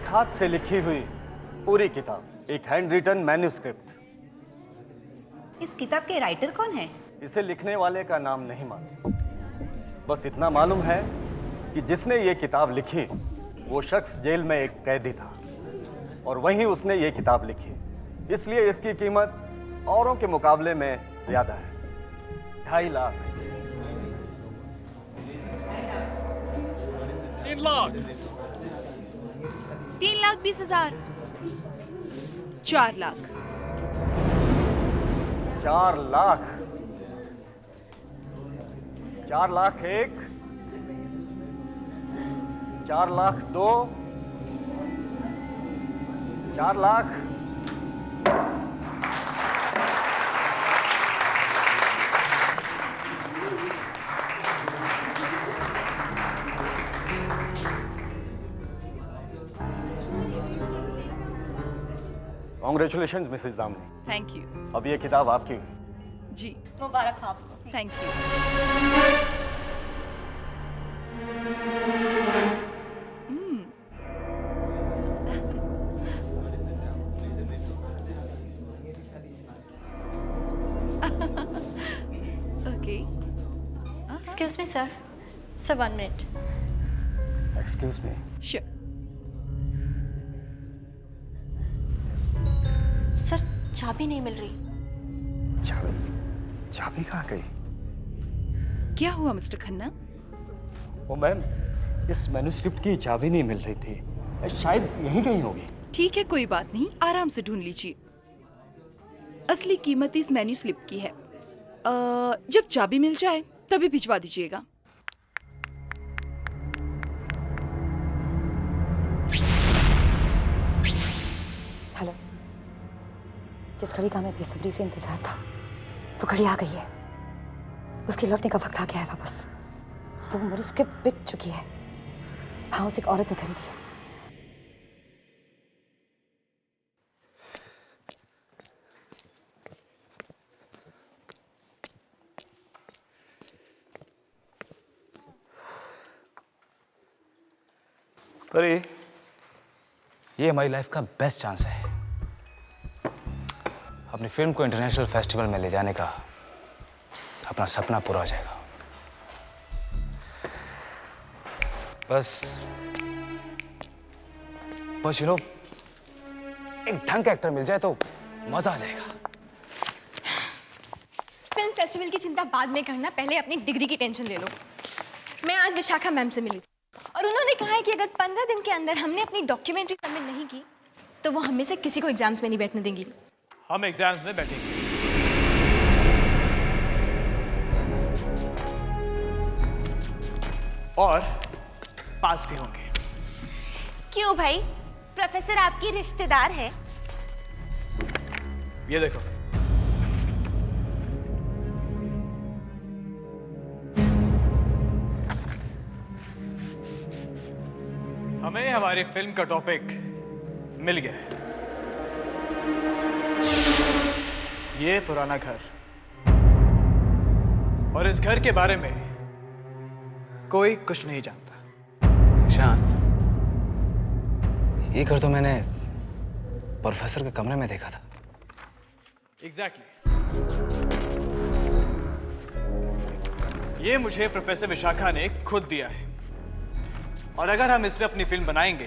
हाथ से लिखी हुई पूरी किताब, एक हैंड रिटन मैन्यूस्क्रिप्ट। इस किताब के राइटर कौन है? इसे लिखने वाले का नाम नहीं मालूम, बस इतना मालूम है कि जिसने ये किताब लिखी वो शख्स जेल में एक कैदी था और वहीं उसने ये किताब लिखी, इसलिए इसकी कीमत औरों के मुकाबले में ज्यादा है। 2.5 lakh. 3 lakh. 3,20,000। 4 lakh. 4 lakh. 4 lakh 1, 4 lakh 2, 4 lakh. Congratulations, Mrs Damini. Thank you. अब ये किताब आपकी है। जी मुबारक हो आपको। Thank you. Okay. Excuse me sir, 1 minute. Excuse me. Sure. Sir चाबी नहीं मिल रही। चाबी कहाँ गई? क्या हुआ मिस्टर खन्ना? ओ मैम, इस मैन्यूस्क्रिप्ट की चाबी नहीं मिल रही थी, शायद यहीं कहीं होगी। ठीक है, कोई बात नहीं, आराम से ढूंढ लीजिए। असली कीमत इस मेन्यू स्लिप की है। जब चाबी मिल जाए तभी भिजवा दीजिएगा। हेलो, जिस घड़ी का मैं बेसब्री से इंतजार था वो घड़ी आ गई है। उसके लौटने का वक्त आ गया है वापस। वो मुझसे बिक चुकी है। हाँ, उसे एक औरत ने खरीदी है। अरे ये हमारी लाइफ का बेस्ट चांस है अपनी फिल्म को इंटरनेशनल फेस्टिवल में ले जाने का। अपना सपना पूरा हो जाएगा। बस एक ढंग का एक्टर मिल जाए तो मजा आ जाएगा। फिल्म फेस्टिवल की चिंता बाद में करना, पहले अपनी डिग्री की टेंशन ले लो। मैं आज विशाखा मैम से मिली और उन्होंने कहा है कि अगर 15 दिन के अंदर हमने अपनी डॉक्यूमेंट्री सबमिट नहीं की तो वो हमें से किसी को एग्जाम्स में नहीं बैठने देंगी। हम एग्जाम्स में बैठेंगे। और पास भी होंगे। क्यों भाई, प्रोफेसर आपकी रिश्तेदार है? ये देखो, हमें हमारी फिल्म का टॉपिक मिल गया है। ये पुराना घर, और इस घर के बारे में कोई कुछ नहीं जानता। शान, ये घर तो मैंने प्रोफेसर के कमरे में देखा था। एग्जैक्टली। ये मुझे प्रोफेसर विशाखा ने खुद दिया है। और अगर हम इस पे अपनी फिल्म बनाएंगे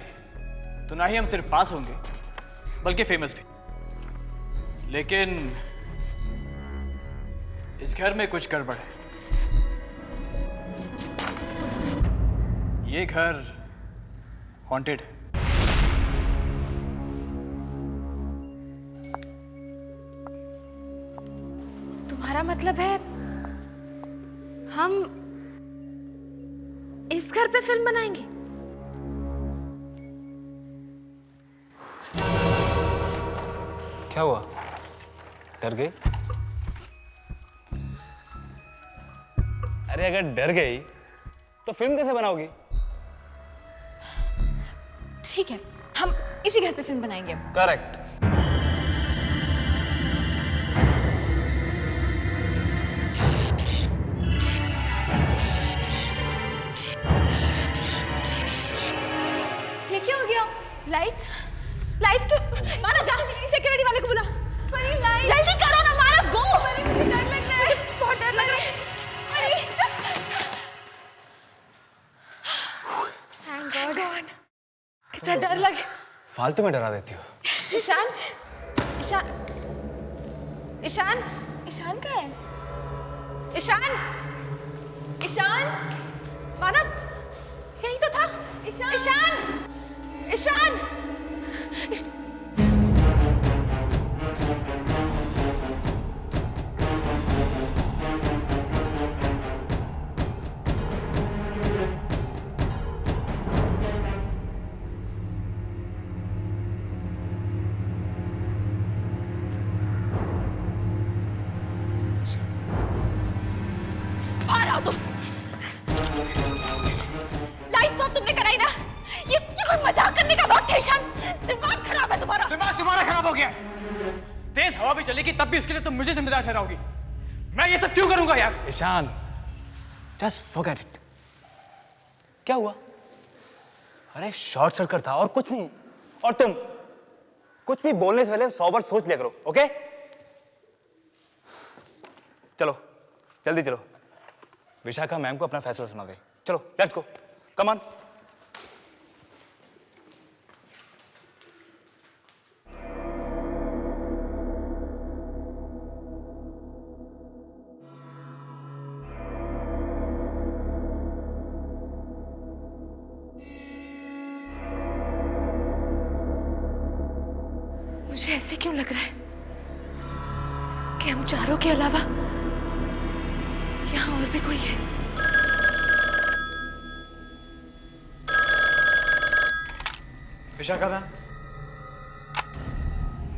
तो ना ही हम सिर्फ पास होंगे बल्कि फेमस भी। लेकिन इस घर में कुछ गड़बड़ है। ये घर हॉन्टेड है। तुम्हारा मतलब है हम इस घर पे फिल्म बनाएंगे? क्या हुआ, डर गई? अरे अगर डर गई तो फिल्म कैसे बनाओगी? ठीक है, हम इसी घर पे फिल्म बनाएंगे। करेक्ट। ये क्या हो गया? लाइट्स? डर लगे। फालतू में डरा देती हो। ईशान, ईशान, ईशान, ईशान कहाँ है? ईशान, ईशान, मानव, यही तो था। ईशान, ईशान, ईशान। बाहर आओ तुम। लाइट्स ऑफ तुमने कराई ना? ये कोई मजाक करने का वक्त है ईशान? दिमाग खराब है तुम्हारा। दिमाग तुम्हारा खराब हो गया है। तेज हवा भी चलेगी तब भी उसके लिए तुम मुझे जिम्मेदार ठहराओगी। मैं ये सब क्यों करूंगा यार? Ishan, just forget it. क्या हुआ? अरे शॉर्ट सर्किट था और कुछ नहीं। और तुम कुछ भी बोलने से पहले 100 बार सोच लिया करो, ओके? चलो जल्दी चलो, विशाखा मैम को अपना फैसला सुना दे। चलो लेट्स गो, कम ऑन। मुझे ऐसे क्यों लग रहा है कि हम चारों के अलावा यहाँ और भी कोई है? विशाखा मैम,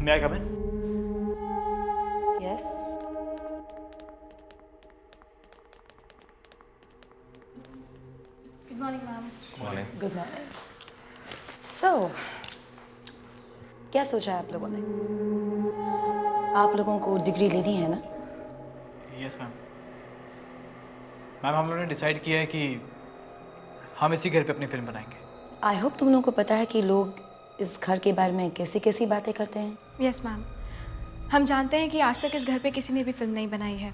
मैं come in? Yes. Good morning ma'am. Good morning. So क्या सोचा है आप लोगों ने? आप लोगों को डिग्री लेनी है ना? Yes ma'am. मैम हम लोगों ने डिसाइड किया है कि हम इसी घर पे अपनी फिल्म बनाएंगे। आई होप तुम लोगों को पता है कि लोग इस घर के बारे में कैसी कैसी बातें करते हैं। यस मैम, हम जानते हैं कि आज तक इस घर पे किसी ने भी फिल्म नहीं बनाई है,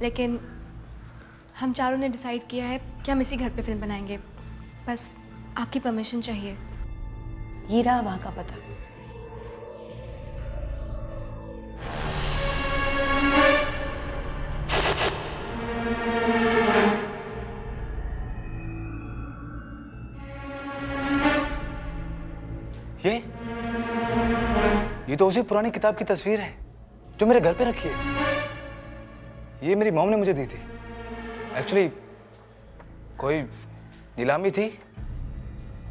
लेकिन हम चारों ने डिसाइड किया है कि हम इसी घर पे फिल्म बनाएंगे। बस आपकी परमिशन चाहिए। ये रहा वहाँ का पता। ये तो उसी पुरानी किताब की तस्वीर है जो मेरे घर पे रखी है। ये मेरी मॉम ने मुझे दी थी। एक्चुअली कोई नीलामी थी,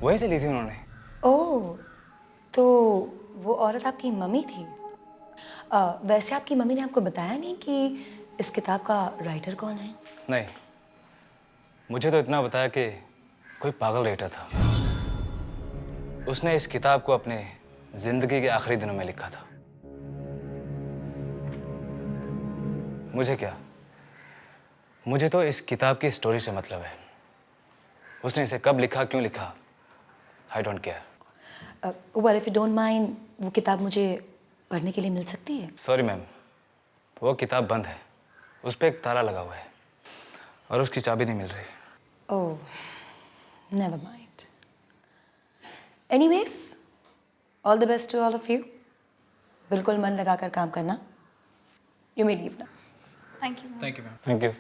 वहीं से ली थी उन्होंने। ओह, तो वो औरत आपकी मम्मी थी? वैसे आपकी मम्मी ने आपको बताया नहीं कि इस किताब का राइटर कौन है? नहीं, मुझे तो इतना बताया कि कोई पागल राइटर था। उसने इस किताब को अपने जिंदगी के आखिरी दिनों में लिखा था। मुझे क्या, मुझे तो इस किताब की स्टोरी से मतलब है। उसने इसे कब लिखा, क्यों लिखा, I don't care. Well, if you don't mind, वो किताब मुझे पढ़ने के लिए मिल सकती है? सॉरी मैम, वो किताब बंद है। उस पर एक ताला लगा हुआ है और उसकी चाबी नहीं मिल रही। Oh, never mind. Anyways, all the best to all of you. बिल्कुल मन लगाकर काम करना। You may leave now. Thank you. Thank you ma'am. Thank you.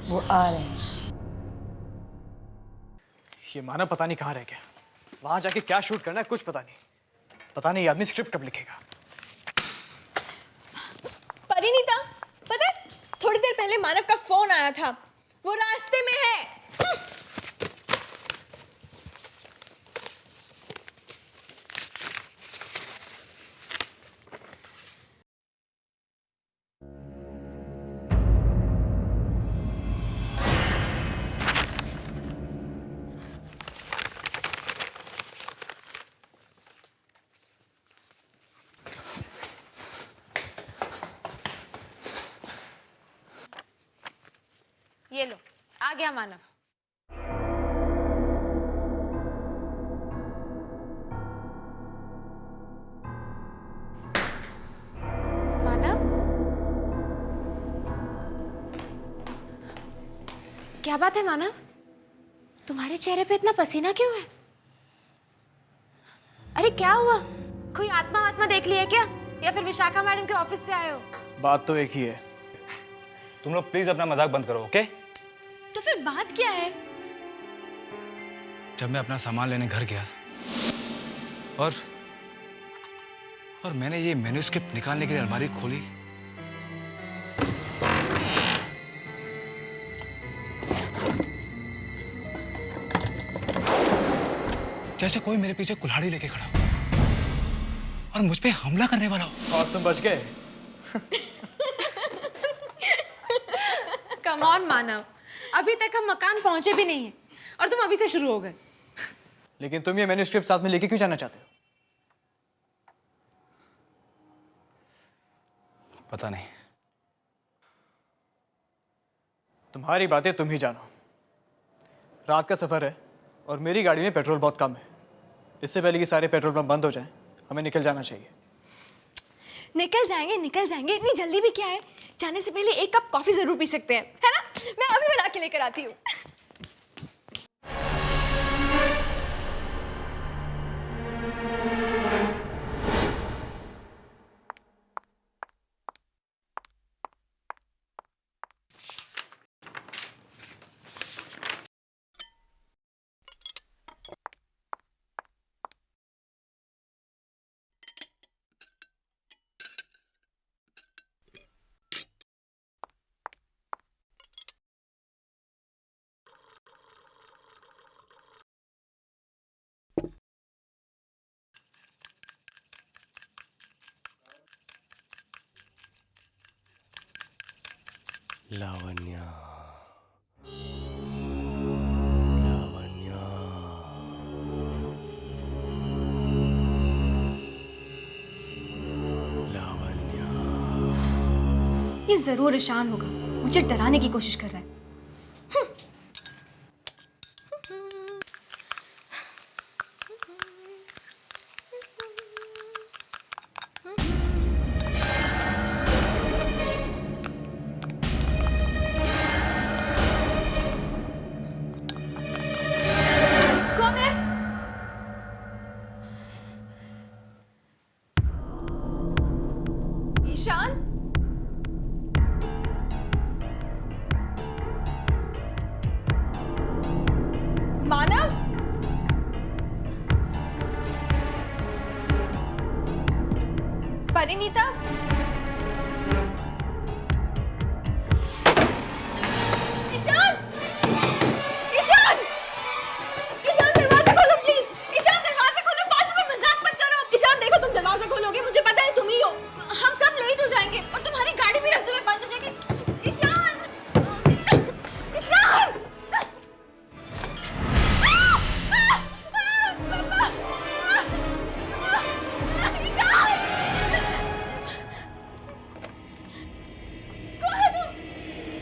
वो आ रहे हैं। ये मानव पता नहीं कहाँ रह गया। वहां जाके क्या शूट करना है कुछ पता नहीं। पता नहीं ये आदमी स्क्रिप्ट कब लिखेगा। परिणीता, पता है थोड़ी देर पहले मानव का फोन आया था, वो रास्ते में है। ये लो, आ गया मानव। क्या बात है मानव? तुम्हारे चेहरे पे इतना पसीना क्यों है? अरे क्या हुआ? कोई आत्मा वात्मा देख लिया क्या, या फिर विशाखा मैडम के ऑफिस से आए हो? बात तो एक ही है। तुम लोग प्लीज अपना मजाक बंद करो, ओके? तो फिर बात क्या है? जब मैं अपना सामान लेने घर गया और मैंने ये मैन्युस्क्रिप्ट निकालने के लिए अलमारी खोली, जैसे कोई मेरे पीछे कुल्हाड़ी लेके खड़ा हो और मुझ पे हमला करने वाला हो। और तुम बच गए। कम ऑन मानव, अभी तक हम मकान पहुंचे भी नहीं है और तुम अभी से शुरू हो गए। लेकिन तुम ये मैन्युस्क्रिप्ट साथ में लेके क्यों जाना चाहते हो? पता नहीं। तुम्हारी बातें तुम ही जानो। रात का सफर है और मेरी गाड़ी में पेट्रोल बहुत कम है। इससे पहले कि सारे पेट्रोल पंप बंद हो जाएं, हमें निकल जाना चाहिए। निकल जाएंगे, इतनी जल्दी भी क्या है? जाने से पहले एक कप कॉफी जरूर पी सकते हैं, है ना? मैं अभी बना के लेकर आती हूँ। लावण्या, लावण्या, ये जरूर ईशान होगा, मुझे डराने की कोशिश कर रहा है। कौन है? ईशान? मानव? परिणीता? ईशान! ईशान! ईशान दरवाजा खोलो प्लीज! ईशान दरवाजा खोलो, फालतू में मजाक मत करो! ईशान देखो, तुम दरवाजा खोलोगे, मुझे पता है तुम ही हो। हम सब लेट हो जाएंगे और तुम्हारी गाड़ी भी रास्ते में बंद हो जाएगी। ईशान! ईशान!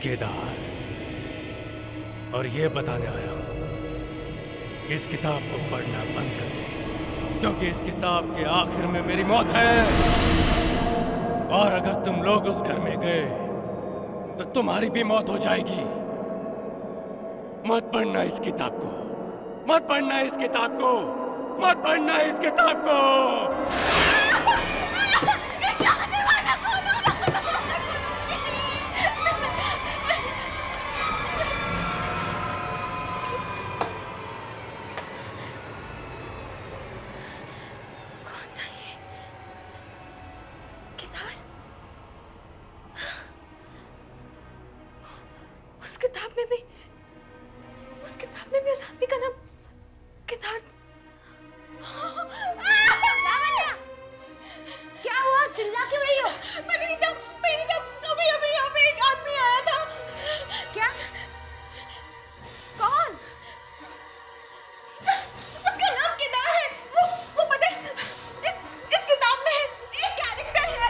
केदार, और ये बताने आया हूं कि इस किताब को पढ़ना बंद कर दे, क्योंकि इस किताब के आखिर में मेरी मौत है। और अगर तुम लोग उस घर में गए तो तुम्हारी भी मौत हो जाएगी। मत पढ़ना इस किताब को, मत पढ़ना इस किताब को, मत पढ़ना इस किताब को। उस किताब में भी उस आदमी का नाम केदार। क्या हुआ? चिल्ला क्यों रही हो? परिणीता, अभी यहाँ पे एक आदमी आया था। क्या? कौन? उसका नाम केदार है। वो पता है, इस किताब में एक कैरेक्टर है।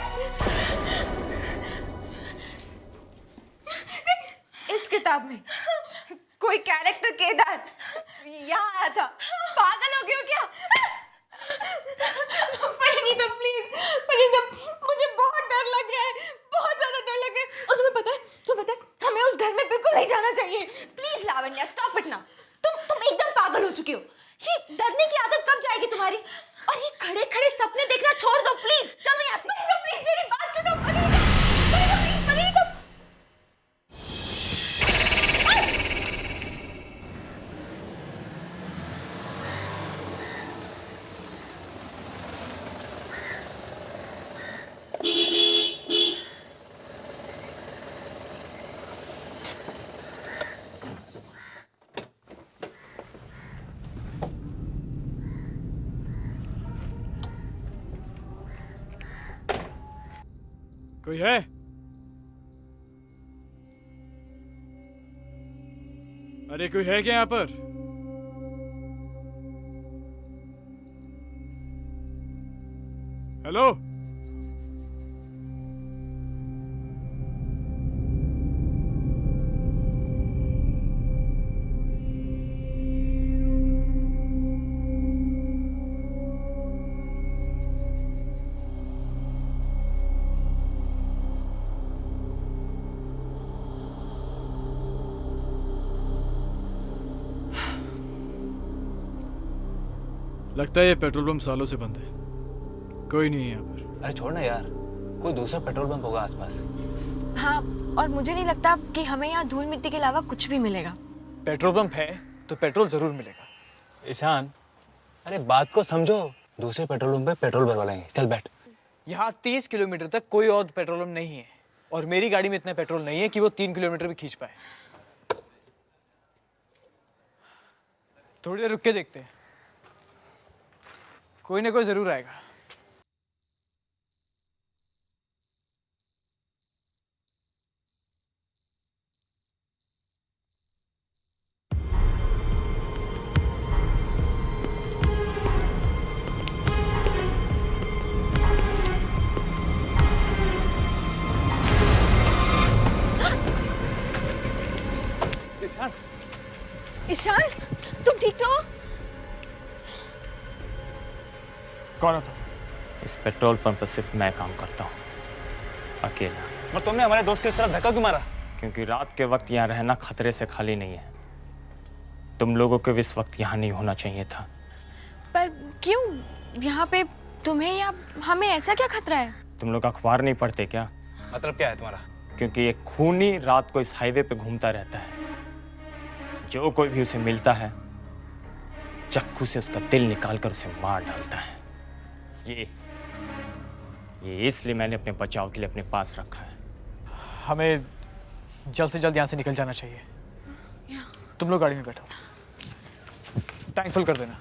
इस किताब में कोई कैरेक्टर केदार यहाँ आया था? पागल हो गए हो क्या? परिणीता प्लीज, परिणीता मुझे बहुत डर लग रहा है, बहुत ज्यादा डर लग रहा है। और तुम्हें पता है हमें उस घर में बिल्कुल नहीं जाना चाहिए। Please Lavanya, stop it now. तुम एकदम पागल हो चुके हो। ये डरने की आदत कब जाएगी तुम्हारी? और ये खड़े खड़े सपने देखना छोड़ दो प्लीज। चलो यहाँ से। प्लीज मेरी बात सुनो प्लीज। कोई है? अरे कोई है क्या यहाँ पर? हेलो? लगता है ये पेट्रोल पंप सालों से बंद है। कोई नहीं है यहाँ पर। अरे छोड़ ना यार, कोई दूसरा पेट्रोल पंप होगा आसपास। हाँ, और मुझे नहीं लगता कि हमें यहाँ धूल मिट्टी के अलावा कुछ भी मिलेगा। पेट्रोल पंप है तो पेट्रोल जरूर मिलेगा। ईशान, अरे बात को समझो। दूसरे पेट्रोल पंप पे पेट्रोल भरवाएंगे। चल बैठ। यहाँ 30 किलोमीटर तक कोई और पेट्रोल पंप नहीं है और मेरी गाड़ी में इतना पेट्रोल नहीं है कि वो 3 किलोमीटर भी खींच पाए। थोड़ी देर रुक के देखते हैं, कोई ना कोई जरूर आएगा। ईशान, तुम ठीक तो हो? कौन था? इस पेट्रोल पंप पर सिर्फ मैं काम करता हूँ, अकेला। और तुमने हमारे दोस्त की इस तरह धक्का क्यों मारा? क्योंकि रात के वक्त यहाँ रहना खतरे से खाली नहीं है। तुम लोगों को भी इस वक्त यहाँ नहीं होना चाहिए था। पर क्यों? यहाँ पे तुम्हें या हमें ऐसा क्या खतरा है? तुम लोग अखबार नहीं पढ़ते क्या? मतलब क्या है तुम्हारा? क्योंकि एक खूनी रात को इस हाईवे पे घूमता रहता है। जो कोई भी उसे मिलता है चक्कू से उसका दिल निकालकर उसे मार डालता है। ये इसलिए मैंने अपने बचाव के लिए अपने पास रखा है। हमें जल्द से जल्द यहाँ से निकल जाना चाहिए। तुम लोग गाड़ी में बैठो, टैंक फुल कर देना।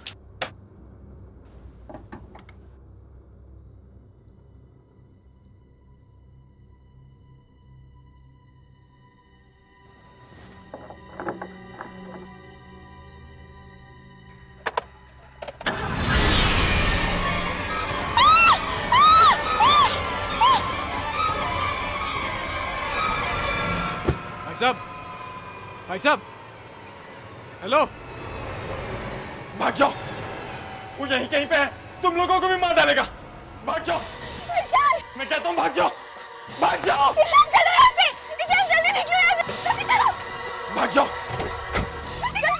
भाई साहब, हेलो। भाग जाओ, वो यहीं कहीं पे है, तुम लोगों को भी मार डालेगा। भाग जाओ। मैं कहता हूँ भाग जाओ, भाग जाओ। चलो यहाँ से। ईशान जल्दी निकलो यहाँ से। जल्दी चलो। भाग जाओ। जल्दी चलो।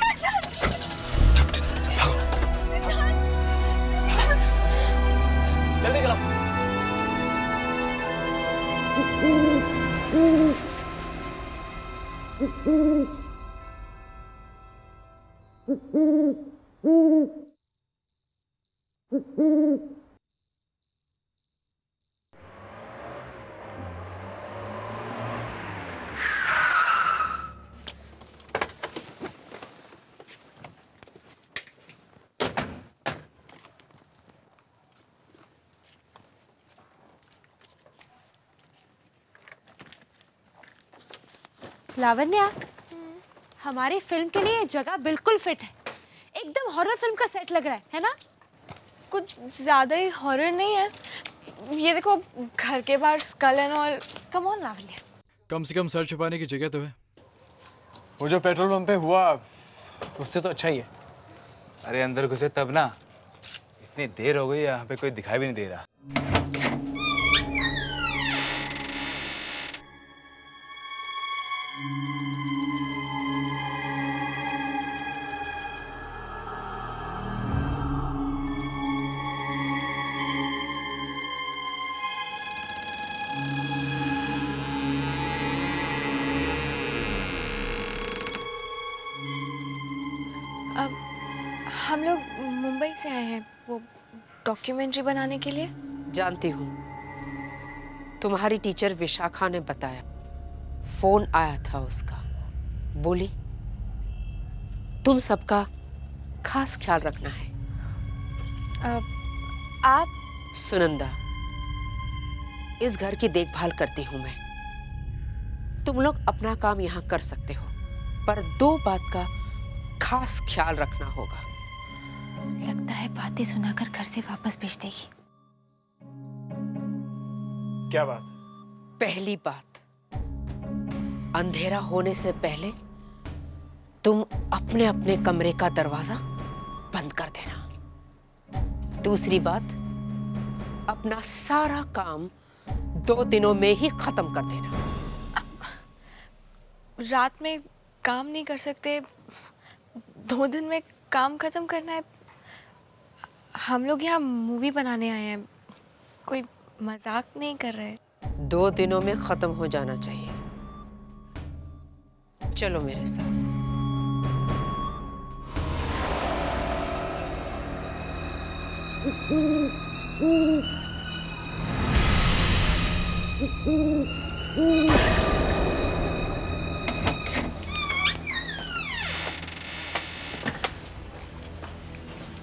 लावण्या, हमारी फिल्म के लिए जगह बिल्कुल फिट है। एकदम हॉरर फिल्म का सेट लग रहा है ना? कुछ ज्यादा ही हॉरर नहीं है। ये देखो, घर के बाहर skull and all. Come on Lavanya. कम से कम सर छुपाने की जगह तो है। वो जो पेट्रोल पंप पे हुआ उससे तो अच्छा ही है। अरे अंदर घुसे तब ना, इतनी देर हो गई यहाँ पे कोई दिखाई भी नहीं दे रहा। अब हम लोग मुंबई से आए हैं वो डॉक्यूमेंट्री बनाने के लिए। जानती हूँ, तुम्हारी टीचर विशाखा ने बताया, फोन आया था उसका। बोली तुम सबका खास ख्याल रखना है। आप? सुनंदा, इस घर की देखभाल करती हूँ मैं। तुम लोग अपना काम यहाँ कर सकते हो, पर 2 बात का खास ख्याल रखना होगा। लगता है बातें सुनाकर घर से वापस भेज देगी। क्या बात? पहली बात, अंधेरा होने से पहले तुम अपने अपने कमरे का दरवाजा बंद कर देना। दूसरी बात, अपना सारा काम 2 दिनों में ही खत्म कर देना। रात में काम नहीं कर सकते, 2 दिन में काम खत्म करना है। हम लोग यहाँ मूवी बनाने आए हैं, कोई मजाक नहीं कर रहे। 2 दिनों में खत्म हो जाना चाहिए। चलो मेरे साथ।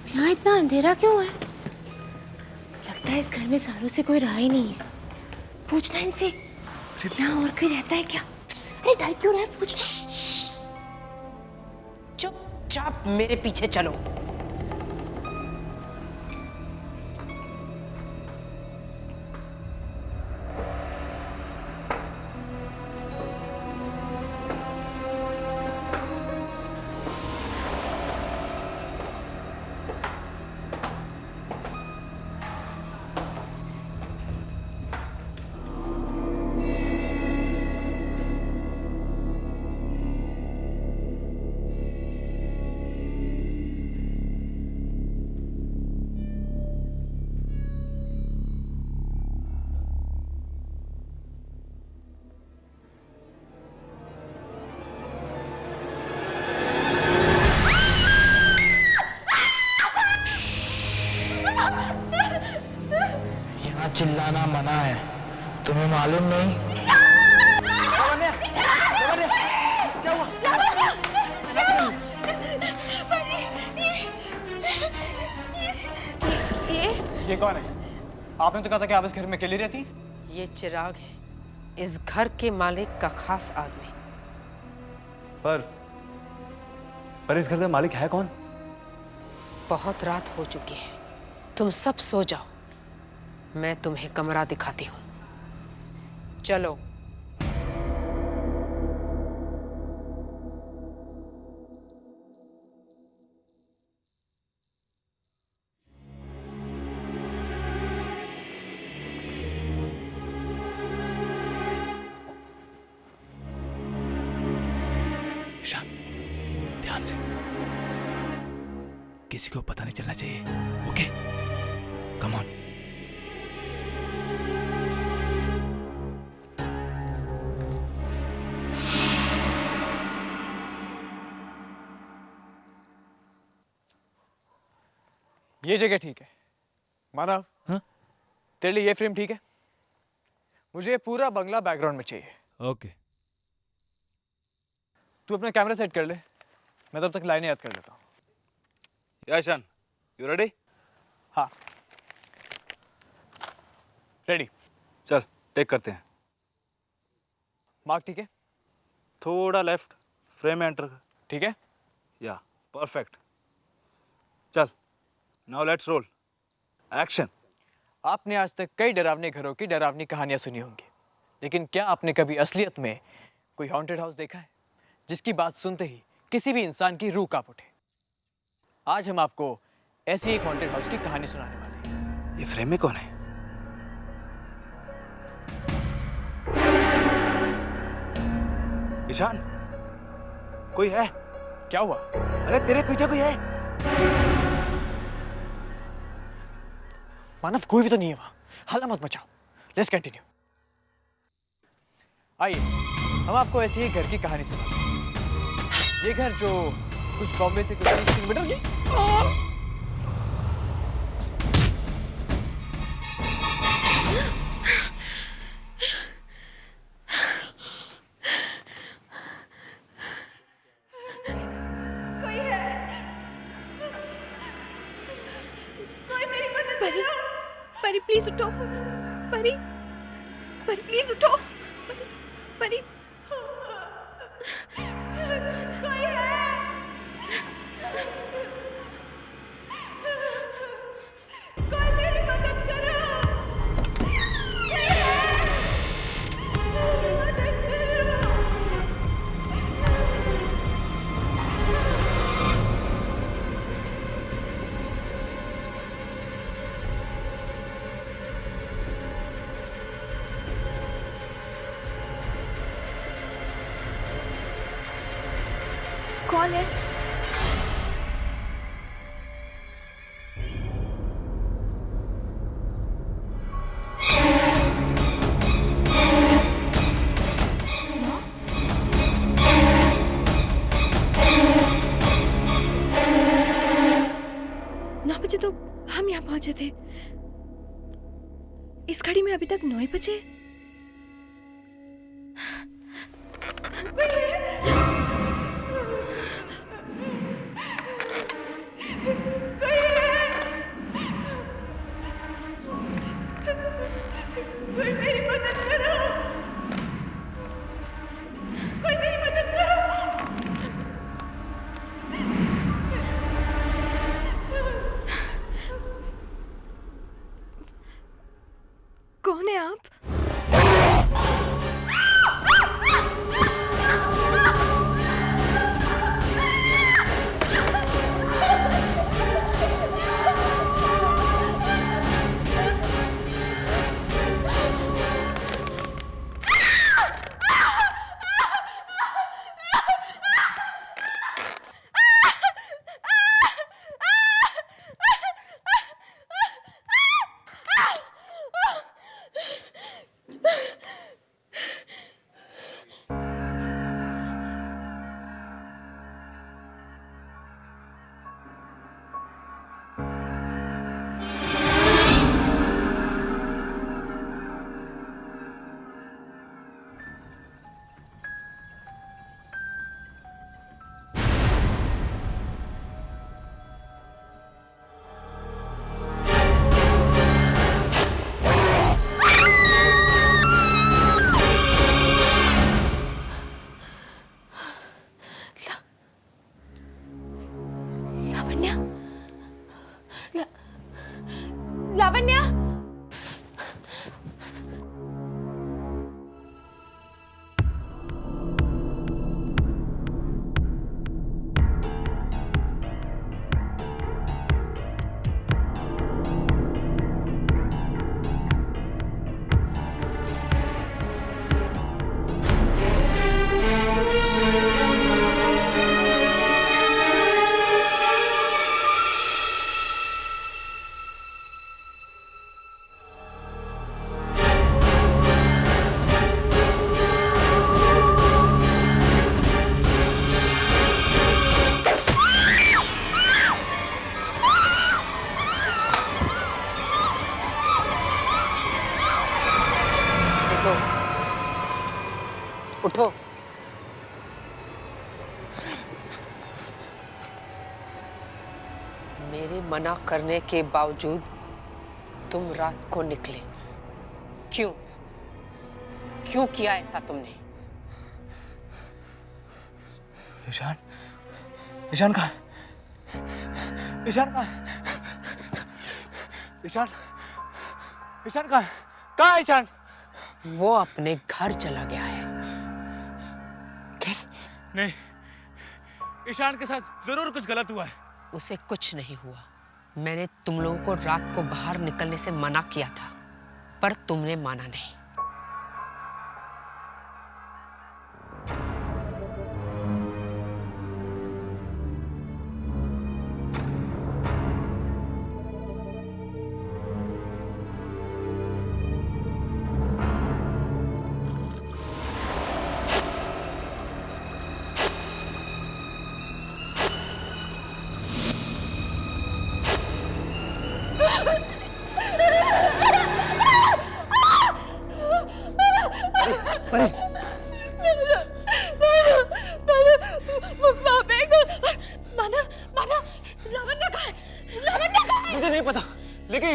यहाँ इतना अंधेरा क्यों है? लगता है इस घर में सालों से कोई रहा ही नहीं है। पूछना इनसे, यहाँ और कोई रहता है क्या? अरे डर क्यों रहा है? पूछना। चुपचाप मेरे पीछे चलो। चिल्लाना मना है, तुम्हें मालूम नहीं? ये कौन है? आपने तो कहा था कि आप इस घर में अकेली रहती। ये चिराग है, इस घर के मालिक का खास आदमी। पर इस घर का मालिक है कौन? बहुत रात हो चुकी है, तुम सब सो जाओ। मैं तुम्हें कमरा दिखाती हूँ, चलो। ईशान, ध्यान से, किसी को पता नहीं चलना चाहिए। Okay, come on. ये जगह ठीक है मानव। हाँ? तेरे लिए ये फ्रेम ठीक है? मुझे पूरा बंगला बैकग्राउंड में चाहिए। ओके। तू अपना कैमरा सेट कर ले, मैं तब तक लाइनें याद कर लेता हूँ। Ishan, you ready? हाँ, रेडी। चल टेक करते हैं। मार्क ठीक है? थोड़ा लेफ्ट, फ्रेम एंटर कर। ठीक है? या परफेक्ट। चल, नाउ लेट्स रोल। एक्शन। आपने आज तक कई डरावने घरों की डरावनी कहानियां सुनी होंगी, लेकिन क्या आपने कभी असलियत में कोई हॉन्टेड हाउस देखा है, जिसकी बात सुनते ही किसी भी इंसान की रूह कांप उठे? आज हम आपको ऐसी एक हॉन्टेड हाउस की कहानी सुनाने वाले हैं। ये फ्रेम में कौन है? ईशान, कोई है? क्या हुआ? अरे तेरे पीछे कोई है? मानव, कोई भी तो नहीं है वहां। हल्ला मत मचाओ। Let's continue. आइए, हम आपको ऐसी ही घर की कहानी सुनाते हैं। ये घर जो कुछ बॉम्बे से कुछ 30 किलोमीटर की। कोई है? कोई मेरी मदद करो। परी प्लीज उठो। परी परी प्लीज उठो। परी कोई है? कोई मेरी मदद करो। कोई है? मदद करो। कौन है? नौ बजे तो हम यहाँ पहुंचे थे। इस घड़ी में अभी तक 9 बजे। कोई मेरी मदद करो। कोई मेरी मदद करो। कौन है आप? लावण्या, उठो। मेरे मना करने के बावजूद तुम रात को निकले, क्यों? क्यों किया ऐसा तुमने? ईशान, ईशान कहाँ? ईशान कहाँ? ईशान, ईशान कहाँ? कहाँ है ईशान? वो अपने घर चला गया है। नहीं, ईशान के साथ जरूर कुछ गलत हुआ है। उसे कुछ नहीं हुआ। मैंने तुम लोगों को रात को बाहर निकलने से मना किया था, पर तुमने माना नहीं।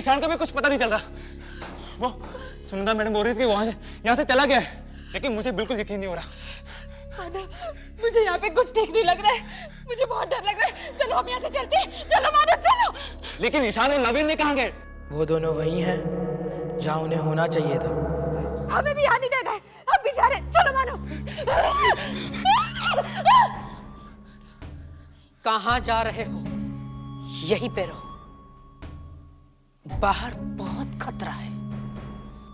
ईशान का भी कुछ पता नहीं चल रहा। वो सुनंदा मैडम बोल रही थी कि वहां से यहाँ से चला गया है, लेकिन मुझे बिल्कुल यकीन नहीं हो रहा। मानव, मुझे यहाँ पे कुछ ठीक नहीं लग रहा है, मुझे बहुत डर लग रहा है। चलो हम यहाँ से चलते हैं। चलो मानव चलो। लेकिन ईशान और नवीन ने कहाँ गए? वो दोनों वही हैं जहाँ उन्हें होना चाहिए था। हमें भी यहाँ नहीं देना है, हम भी जा रहे हैं। चलो मानव। कहाँ जा रहे हो? यहीं पे रहो। बाहर बहुत खतरा है।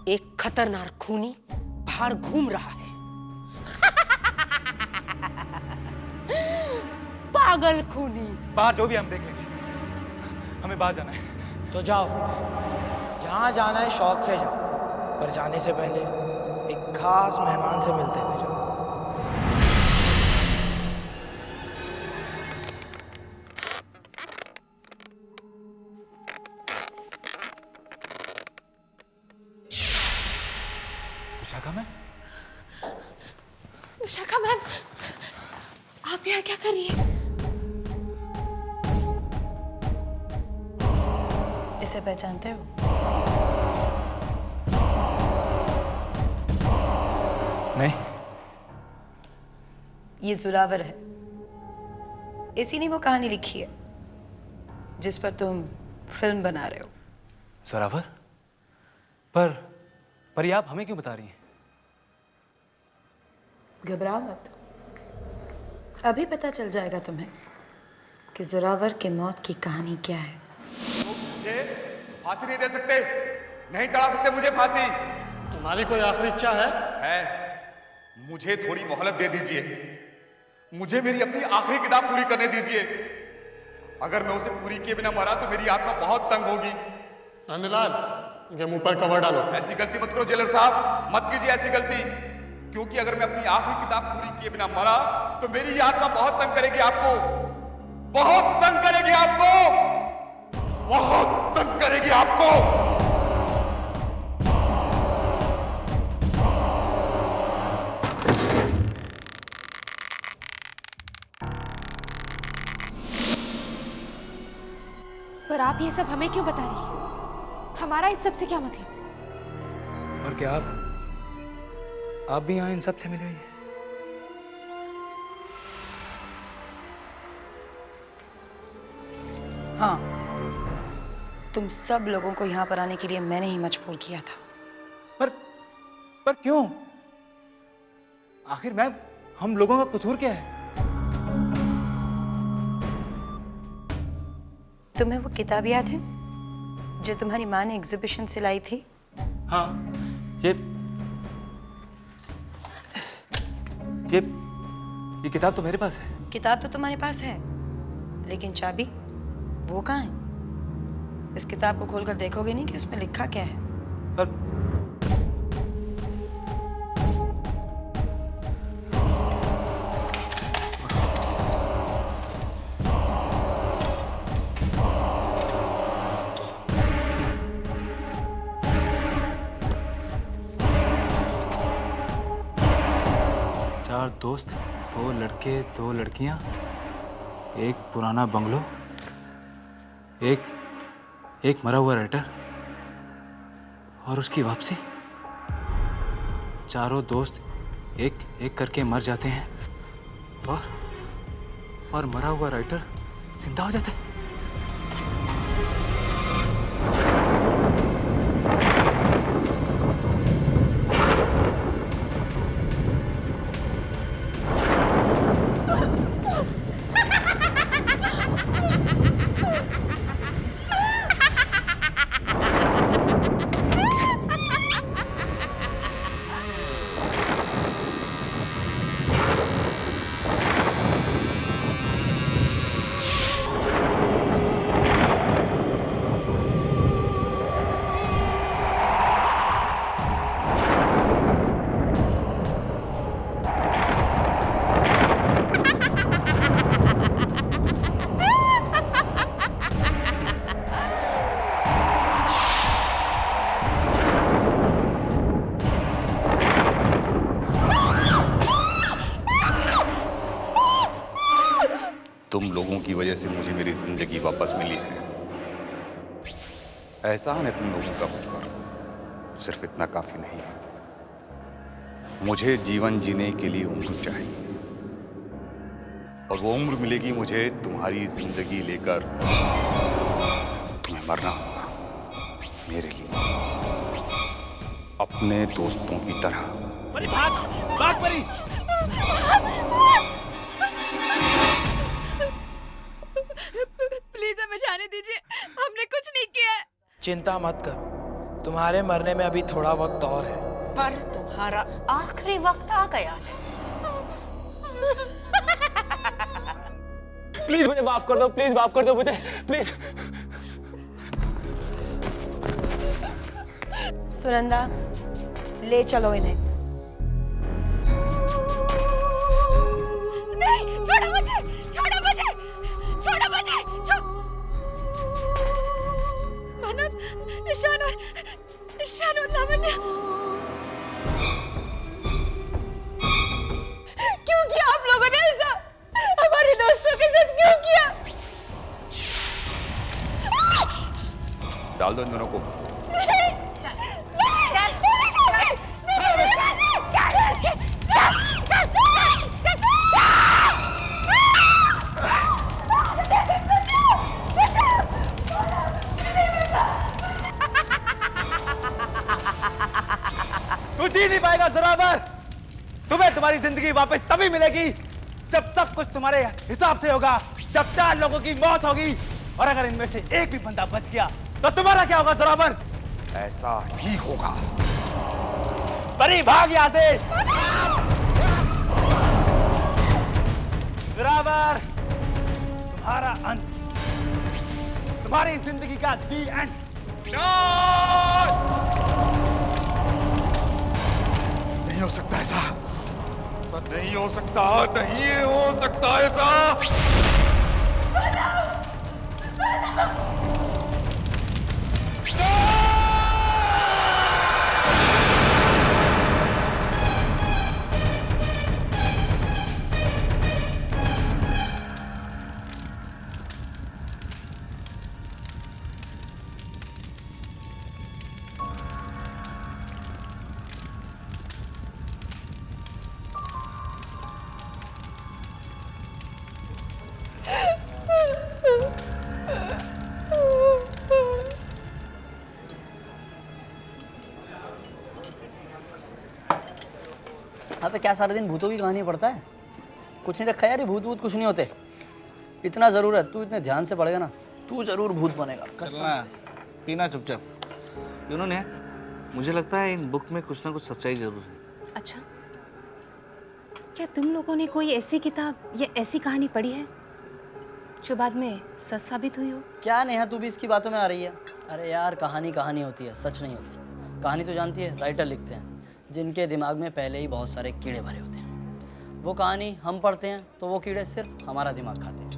एक खतरनाक खूनी बाहर घूम रहा है। पागल खूनी। बाहर जो भी हम देख लेंगे, हमें बाहर जाना है। तो जाओ, जहाँ जाना है शौक से जाओ, पर जाने से पहले एक खास मेहमान से मिलते हुए जाओ। विशाखा मैम, विशाखा मैम, आप यहाँ क्या कर रही हैं? इसे पहचानते हो? नहीं। ये जोरावर है। इसी ने वो कहानी लिखी है जिस पर तुम फिल्म बना रहे हो। जोरावर? पर ये आप हमें क्यों बता रही हैं? घबराओ मत, अभी पता चल जाएगा तुम्हें कि जोरावर के मौत की कहानी क्या है। मुझे फांसी नहीं दे सकते, नहीं चढ़ा सकते मुझे फांसी। तुम्हारी कोई आखिरी इच्छा है? मुझे थोड़ी मोहलत दे दीजिए, मुझे मेरी अपनी आखिरी किताब पूरी करने दीजिए। अगर मैं उसे पूरी किए बिना मरा तो मेरी आत्मा बहुत तंग होगी। नंदलाल, इनके मुंह पर कवर डालो। ऐसी गलती मत करो जेलर साहब, मत कीजिए ऐसी गलती, क्योंकि अगर मैं अपनी आखिरी किताब पूरी किए बिना मरा तो मेरी ये आत्मा बहुत तंग करेगी आपको, बहुत तंग करेगी आपको, बहुत तंग करेगी आपको। पर आप ये सब हमें क्यों बता रही हैं? हमारा इस सब से क्या मतलब? और क्या आप भी यहाँ इन सब से मिले हुई हैं? हाँ, तुम सब लोगों को यहाँ पर आने के लिए मैंने ही मजबूर किया था। पर क्यों? आखिर मैम, हम लोगों का कसूर क्या है? तुम्हें वो किताब याद है जो तुम्हारी माँ ने एग्जीबिशन से लाई थी? हाँ, ये किताब तो मेरे पास है। किताब तो तुम्हारे पास है, लेकिन चाबी वो कहाँ है? इस किताब को खोलकर देखोगे नहीं कि उसमें लिखा क्या है? पर चार दोस्त, दो लड़के, दो लड़कियां, एक पुराना बंगलो, एक मरा हुआ राइटर और उसकी वापसी। चारों दोस्त एक एक करके मर जाते हैं और मरा हुआ राइटर जिंदा हो जाता है। तुम लोगों की वजह से मुझे मेरी जिंदगी वापस मिली है। एहसान है तुम लोगों का मुझ पर, सिर्फ इतना काफी नहीं है। मुझे जीवन जीने के लिए उम्र चाहिए, और वो उम्र मिलेगी मुझे तुम्हारी जिंदगी लेकर। तुम्हें मरना होगा मेरे लिए, अपने दोस्तों की तरह। परी भाग, भाग परी। प्लीज हमें जाने दीजिए, हमने कुछ नहीं किया है। चिंता मत करो, तुम्हारे मरने में अभी थोड़ा वक्त और है। पर तुम्हारा आखिरी वक्त आ गया है। प्लीज मुझे माफ कर दो, प्लीज माफ कर दो मुझे, प्लीज। सुनंदा, ले चलो इन्हें। नहीं, छोड़ो मुझे, छोड़ो मुझे, छोड़ो मुझे, मानव, ईशान और लावण्य, क्यों किया आप लोगों ने ऐसा? हमारे दोस्तों के साथ क्यों किया? डाल दो इन दोनों को। तू जी नहीं पाएगा ज़ोरावर। तुम्हें तुम्हारी जिंदगी वापस तभी मिलेगी जब सब कुछ तुम्हारे हिसाब से होगा, जब 4 लोगों की मौत होगी, और अगर इनमें से एक भी बंदा बच गया तो तुम्हारा क्या होगा ज़ोरावर? ऐसा ही होगा। परी भाग यहां से। ज़ोरावर, तुम्हारा अंत, तुम्हारी जिंदगी का दी एंड। नहीं हो सकता ऐसा, नहीं हो सकता, नहीं हो सकता ऐसा। अबे क्या सारा दिन भूतों की कहानी पढ़ता है? कुछ नहीं रखा यार, ये भूत वूत कुछ नहीं होते। इतना जरूर है, तू इतने ध्यान से पढ़ेगा ना, तू जरूर भूत बनेगा। चलना पीना चुपचाप। उन्होंने, मुझे लगता है इन बुक में कुछ ना कुछ सच्चाई जरूर है। अच्छा, क्या तुम लोगों ने कोई ऐसी किताब या ऐसी कहानी पढ़ी है जो बाद में सच साबित हुई हो? क्या नेहा, तू भी इसकी बातों में आ रही है? अरे यार, कहानी कहानी होती है, सच नहीं होती। कहानी तो जानती है, राइटर लिखते हैं जिनके दिमाग में पहले ही बहुत सारे कीड़े भरे होते हैं। वो कहानी हम पढ़ते हैं तो वो कीड़े सिर्फ हमारा दिमाग खाते हैं।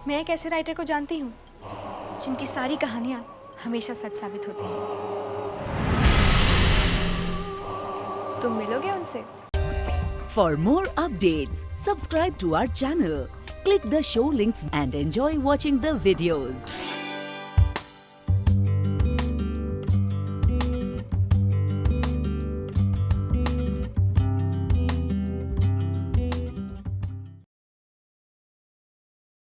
मैं एक ऐसे राइटर को जानती हूँ जिनकी सारी कहानियाँ हमेशा सच साबित होती हैं। तुम मिलोगे उनसे? For more updates, subscribe to our channel, click the show links and enjoy watching the videos.